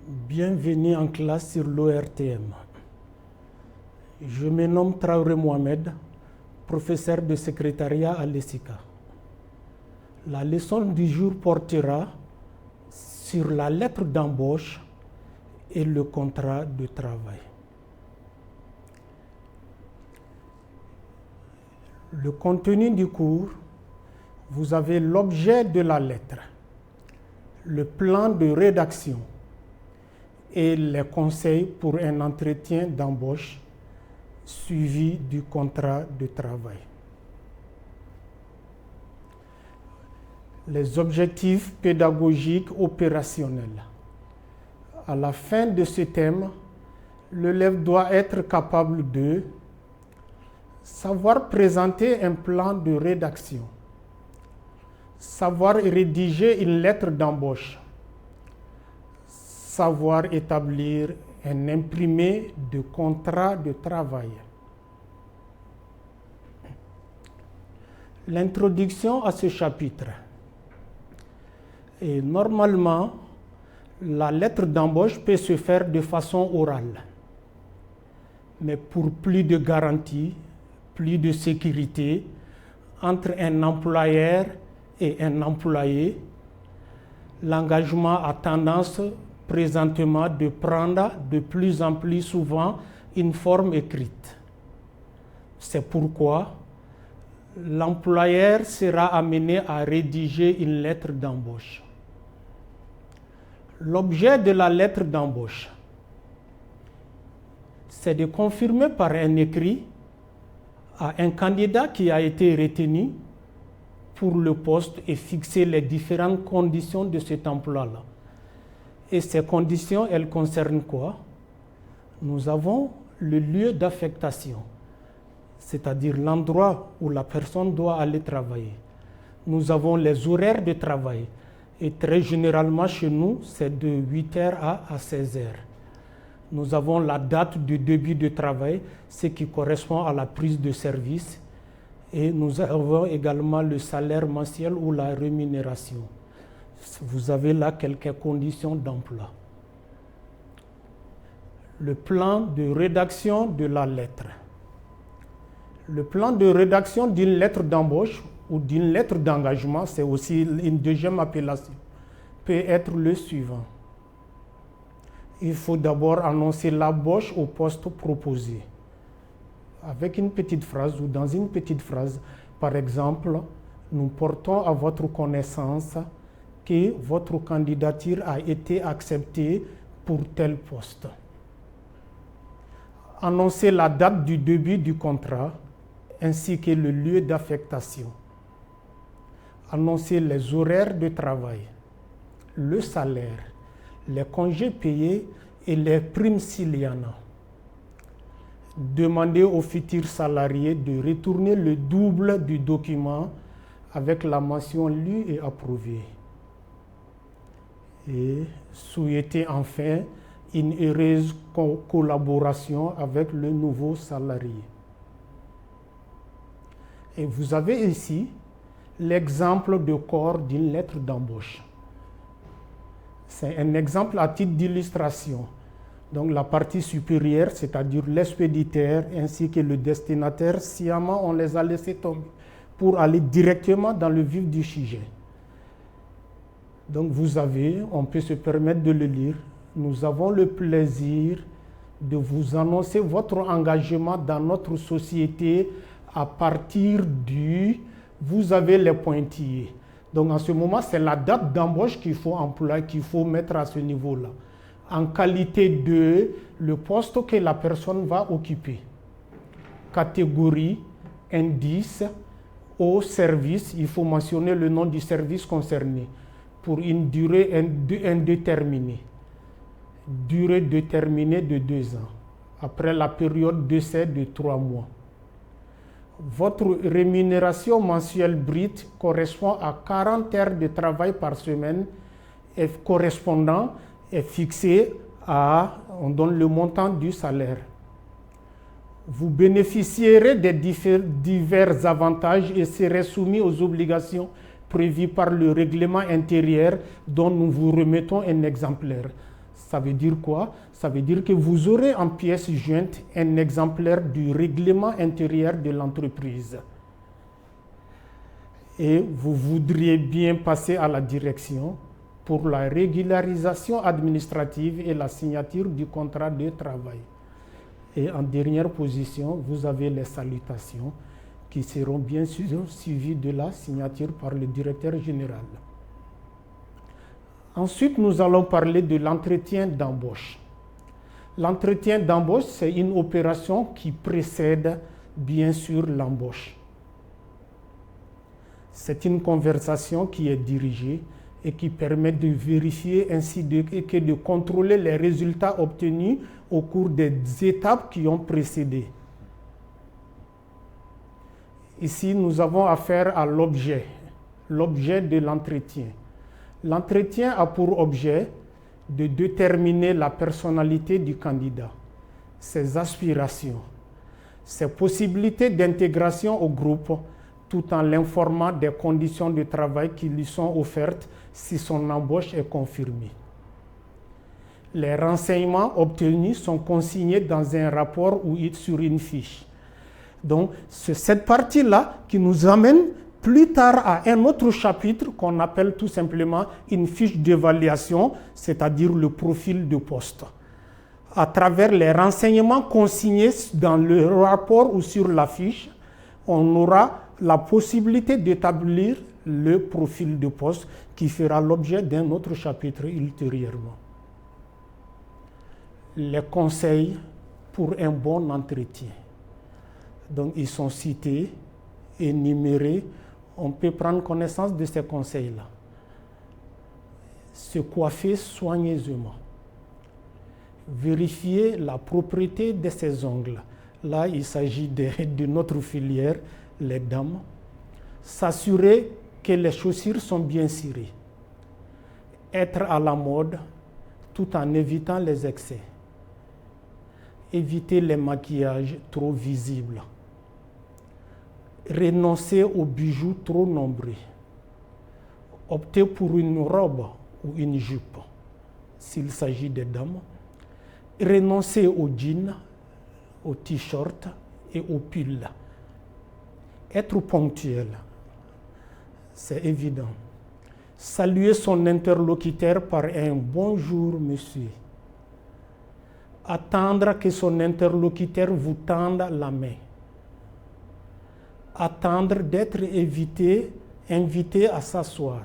Bienvenue en classe sur l'ORTM. Je me nomme Traoré Mohamed, professeur de secrétariat à l'ESICA. La leçon du jour portera sur la lettre d'embauche et le contrat de travail. Le contenu du cours, vous avez l'objet de la lettre, le plan de rédaction et les conseils pour un entretien d'embauche suivi du contrat de travail. Les objectifs pédagogiques opérationnels. À la fin de ce thème, l'élève doit être capable de savoir présenter un plan de rédaction, savoir rédiger une lettre d'embauche, savoir établir un imprimé de contrat de travail. L'introduction à ce chapitre. Et normalement, la lettre d'embauche peut se faire de façon orale. Mais pour plus de garantie, plus de sécurité entre un employeur et un employé, l'engagement a tendance présentement de prendre de plus en plus souvent une forme écrite. C'est pourquoi l'employeur sera amené à rédiger une lettre d'embauche. L'objet de la lettre d'embauche, c'est de confirmer par un écrit à un candidat qui a été retenu pour le poste et fixer les différentes conditions de cet emploi-là. Et ces conditions, elles concernent quoi? Nous avons le lieu d'affectation, c'est-à-dire l'endroit où la personne doit aller travailler. Nous avons les horaires de travail. Et très généralement chez nous, c'est de 8h à 16h. Nous avons la date du début de travail, ce qui correspond à la prise de service. Et nous avons également le salaire mensuel ou la rémunération. Vous avez là quelques conditions d'emploi. Le plan de rédaction de la lettre. Le plan de rédaction d'une lettre d'embauche ou d'une lettre d'engagement, c'est aussi une deuxième appellation, peut être le suivant. Il faut d'abord annoncer l'embauche au poste proposé. Avec une petite phrase ou dans une petite phrase, par exemple, nous portons à votre connaissance que votre candidature a été acceptée pour tel poste. Annoncer la date du début du contrat ainsi que le lieu d'affectation. Annoncer les horaires de travail, le salaire, les congés payés et les primes s'il y en a. Demander aux futurs salariés de retourner le double du document avec la mention lue et approuvée. Et souhaiter enfin une heureuse collaboration avec le nouveau salarié. Et vous avez ici l'exemple de corps d'une lettre d'embauche. C'est un exemple à titre d'illustration. Donc la partie supérieure, c'est-à-dire l'expéditeur ainsi que le destinataire, sciemment on les a laissés tomber pour aller directement dans le vif du sujet. Donc vous avez, on peut se permettre de le lire, nous avons le plaisir de vous annoncer votre engagement dans notre société à partir du, vous avez les pointillés. Donc en ce moment, c'est la date d'embauche qu'il faut employer, qu'il faut mettre à ce niveau-là. En qualité de le poste que la personne va occuper. Catégorie, indice, au service, il faut mentionner le nom du service concerné pour une durée indéterminée. Durée déterminée de 2 ans. Après la période d'essai de 3 mois. Votre rémunération mensuelle brute correspond à 40 heures de travail par semaine et correspondant est fixé à, on donne le montant du salaire. Vous bénéficierez des divers avantages et serez soumis aux obligations prévues par le règlement intérieur dont nous vous remettons un exemplaire. Ça veut dire quoi? Ça veut dire que vous aurez en pièce jointe un exemplaire du règlement intérieur de l'entreprise. Et vous voudriez bien passer à la direction pour la régularisation administrative et la signature du contrat de travail. Et en dernière position, vous avez les salutations qui seront bien sûr suivies de la signature par le directeur général. Ensuite, nous allons parler de l'entretien d'embauche. L'entretien d'embauche, c'est une opération qui précède bien sûr l'embauche. C'est une conversation qui est dirigée et qui permet de vérifier ainsi que de contrôler les résultats obtenus au cours des étapes qui ont précédé. Ici, nous avons affaire à l'objet de l'entretien. L'entretien a pour objet de déterminer la personnalité du candidat, ses aspirations, ses possibilités d'intégration au groupe, tout en l'informant des conditions de travail qui lui sont offertes si son embauche est confirmée. Les renseignements obtenus sont consignés dans un rapport ou sur une fiche. Donc, c'est cette partie-là qui nous amène plus tard à un autre chapitre qu'on appelle tout simplement une fiche d'évaluation, c'est-à-dire le profil de poste. À travers les renseignements consignés dans le rapport ou sur la fiche, on aura la possibilité d'établir le profil de poste qui fera l'objet d'un autre chapitre ultérieurement. Les conseils pour un bon entretien. Donc, ils sont cités, énumérés. On peut prendre connaissance de ces conseils-là. Se coiffer soigneusement. Vérifier la propreté de ses ongles. Là, il s'agit de notre filière, les dames. S'assurer que les chaussures sont bien cirées. Être à la mode tout en évitant les excès. Éviter les maquillages trop visibles. Renoncer aux bijoux trop nombreux. Opter pour une robe ou une jupe, s'il s'agit des dames. Renoncer aux jeans, aux t-shirts et aux pulls. Être ponctuel, c'est évident. Saluer son interlocuteur par un bonjour, monsieur. Attendre que son interlocuteur vous tende la main. Attendre d'être invité à s'asseoir.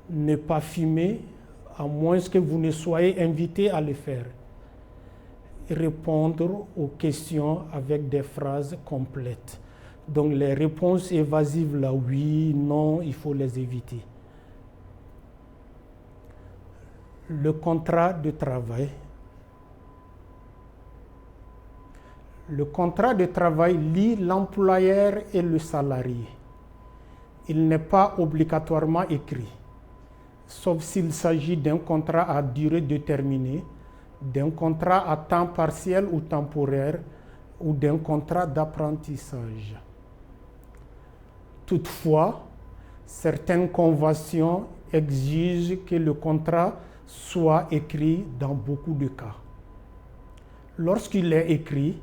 Ne pas fumer, à moins que vous ne soyez invité à le faire. Répondre aux questions avec des phrases complètes. Donc les réponses évasives, là, oui, non, il faut les éviter. Le contrat de travail. Le contrat de travail lie l'employeur et le salarié. Il n'est pas obligatoirement écrit, sauf s'il s'agit d'un contrat à durée déterminée, d'un contrat à temps partiel ou temporaire, ou d'un contrat d'apprentissage. Toutefois, certaines conventions exigent que le contrat soit écrit dans beaucoup de cas. Lorsqu'il est écrit,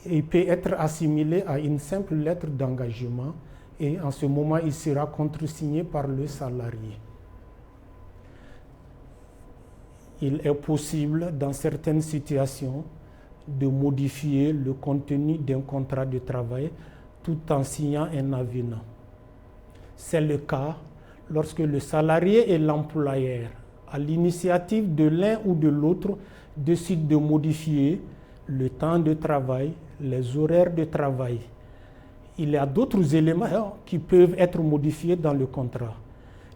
il peut être assimilé à une simple lettre d'engagement et en ce moment, il sera contresigné par le salarié. Il est possible, dans certaines situations, de modifier le contenu d'un contrat de travail tout en signant un avenant. C'est le cas lorsque le salarié et l'employeur, à l'initiative de l'un ou de l'autre, décident de modifier le temps de travail, les horaires de travail. Il y a d'autres éléments qui peuvent être modifiés dans le contrat.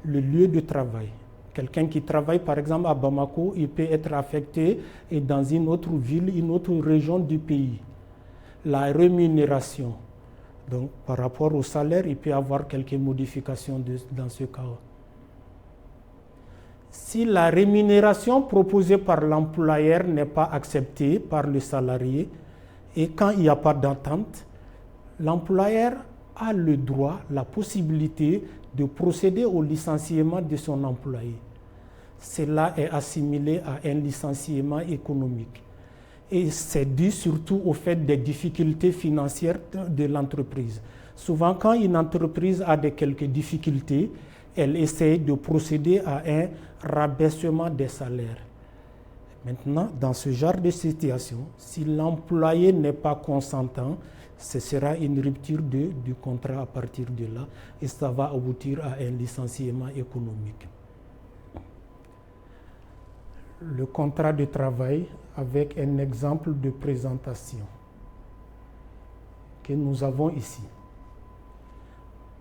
Le lieu de travail. Quelqu'un qui travaille par exemple à Bamako, il peut être affecté dans une autre ville, une autre région du pays. La rémunération. Donc par rapport au salaire, il peut y avoir quelques modifications dans ce cas. Si la rémunération proposée par l'employeur n'est pas acceptée par le salarié et quand il n'y a pas d'entente, l'employeur a le droit, la possibilité de procéder au licenciement de son employé. cela est assimilé à un licenciement économique. Et c'est dû surtout au fait des difficultés financières de l'entreprise. Souvent, quand une entreprise a quelques difficultés, elle essaie de procéder à un rabaissement des salaires. Maintenant, dans ce genre de situation, si l'employé n'est pas consentant, ce sera une rupture du contrat à partir de là et ça va aboutir à un licenciement économique. Le contrat de travail avec un exemple de présentation que nous avons ici.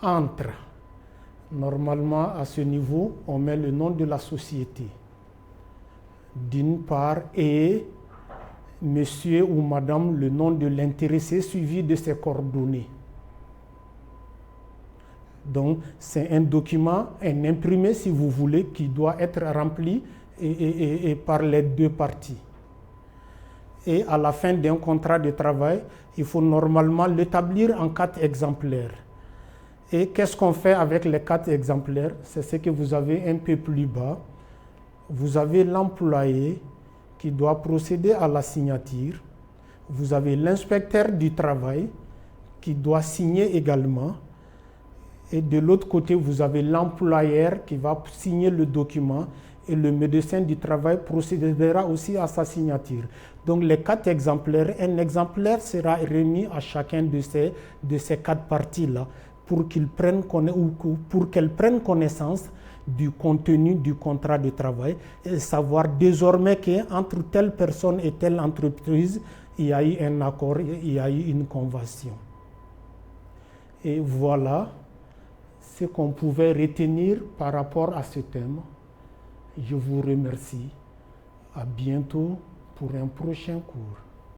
Entre, normalement à ce niveau, on met le nom de la société. D'une part, et monsieur ou madame, le nom de l'intéressé suivi de ses coordonnées. Donc, c'est un document, un imprimé si vous voulez, qui doit être rempli et par les deux parties. Et à la fin d'un contrat de travail, il faut normalement l'établir en 4 exemplaires. Et qu'est-ce qu'on fait avec les 4 exemplaires? C'est ce que vous avez un peu plus bas. Vous avez l'employé qui doit procéder à la signature. Vous avez l'inspecteur du travail qui doit signer également. Et de l'autre côté, vous avez l'employeur qui va signer le document et le médecin du travail procédera aussi à sa signature. Donc les 4 exemplaires, un exemplaire sera remis à chacun de ces 4 parties-là pour qu'elles prennent connaissance du contenu du contrat de travail et savoir désormais qu'entre telle personne et telle entreprise, il y a eu un accord, il y a eu une convention. Et voilà ce qu'on pouvait retenir par rapport à ce thème. Je vous remercie. À bientôt pour un prochain cours.